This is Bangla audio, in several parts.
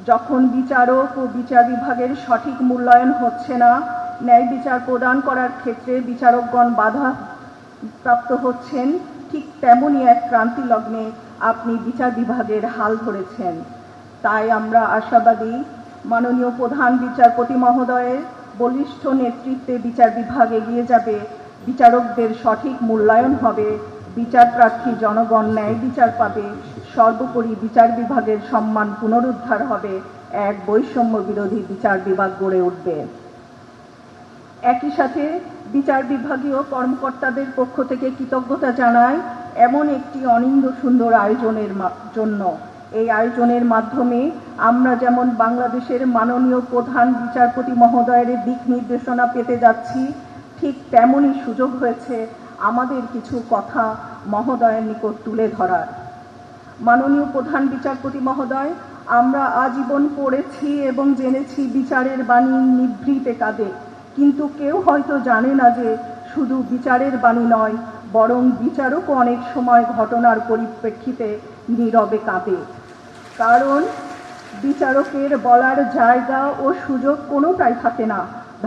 যখন বিচারক ও বিচার বিভাগের সঠিক মূল্যায়ন হচ্ছে না, ন্যায় বিচার প্রদান করার ক্ষেত্রে বিচারকগণ বাধা প্রাপ্ত হচ্ছেন, ঠিক তেমনই এক ক্রান্তি লগ্নে আপনি বিচার বিভাগের হাল ধরেছেন। তাই আমরা আশাবাদী, মাননীয় প্রধান বিচারপতি মহোদয়ের বলিষ্ঠ নেতৃত্বে বিচার বিভাগ এগিয়ে যাবে, বিচারকদের সঠিক মূল্যায়ন হবে, বিচার প্রার্থী জনগণ ন্যায় বিচার পাবে, সর্বোপরি বিচার বিভাগের সম্মান পুনরুদ্ধার হবে, এক বৈষম্য বিরোধী বিচার বিভাগ গড়ে উঠবে। একই সাথে বিচার বিভাগীয় কর্মকর্তাদের পক্ষ থেকে কৃতজ্ঞতা জানাই এমন একটি অনিন্দ সুন্দর আয়োজনের জন্য। এই আয়োজনের মাধ্যমে আমরা যেমন বাংলাদেশের মাননীয় প্রধান বিচারপতি মহোদয়ের দিক নির্দেশনা পেতে যাচ্ছি, ঠিক তেমনই সুযোগ হয়েছে আমাদের কিছু কথা মহোদয়ের নিকট তুলে ধরার। মাননীয় প্রধান বিচারপতি মহোদয়, আমরা আজীবন পড়েছি এবং জেনেছি বিচারের বাণী নিভৃতে কাঁদে, কিন্তু কেউ হয়তো জানে না যে শুধু বিচারের বাণী নয়, বরং বিচারকও অনেক সময় ঘটনার পরিপ্রেক্ষিতে নীরবে কাঁদে। কারণ বিচারকের বলার জায়গা ও সুযোগ কোনোটাই থাকে না।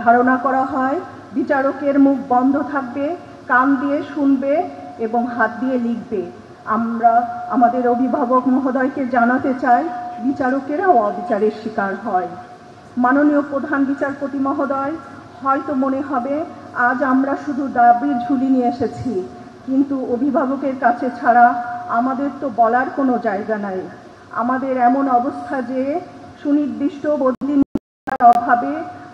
ধারণা করা হয় বিচারকের মুখ বন্ধ থাকবে, কান দিয়ে শুনবে এবং হাত দিয়ে লিখবে। আমরা আমাদের অভিভাবক মহোদয়কে জানাতে চাই, বিচারকেরাও অবিচারের শিকার হয়। মাননীয় প্রধান বিচারপতি মহোদয়, হয়তো মনে হবে আজ আমরা শুধু দাবির ঝুলি নিয়ে এসেছি, কিন্তু অভিভাবকের কাছে ছাড়া আমাদের তো বলার কোনো জায়গা নাই। আমাদের এমন অবস্থা যে সুনির্দিষ্ট বদলির অভাবে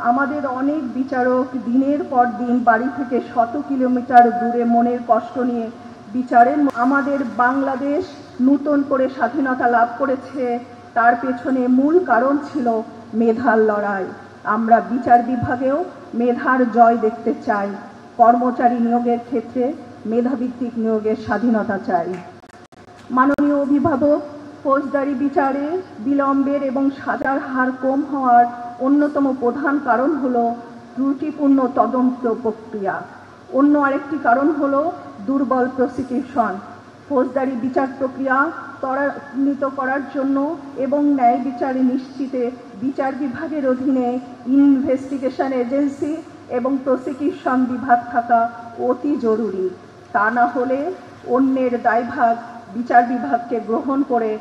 আমাদের অনেক বিচারক দিনের পর দিন বাড়ি থেকে শত কিলোমিটার দূরে মনের কষ্ট নিয়ে বিচারের। আমাদের বাংলাদেশ নতুন করে স্বাধীনতা লাভ করেছে, তার পেছনে মূল কারণ ছিল মেধার লড়াই। আমরা বিচার বিভাগেও মেধার জয় দেখতে চাই। কর্মচারী নিয়োগের ক্ষেত্রে মেধাভিত্তিক নিয়োগের স্বাধীনতা চাই। মাননীয় অভিভাবক, ফৌজদারি বিচারে বিলম্বের এবং সাজার হার কম হওয়ার অন্যতম প্রধান কারণ হলো ত্রুটিপূর্ণ তদন্ত প্রক্রিয়া। অন্য আরেকটি কারণ হলো দুর্বল প্রসিকিউশন। ফৌজদারি বিচার প্রক্রিয়া ত্বরান্বিত করার জন্য এবং ন্যায় বিচারে নিশ্চিতে বিচার বিভাগের অধীনে ইনভেস্টিগেশন এজেন্সি এবং প্রসিকিউশন বিভাগ থাকা অতি জরুরি। তা না হলে অন্যের দায়ভার বিচার বিভাগকে গ্রহণ করে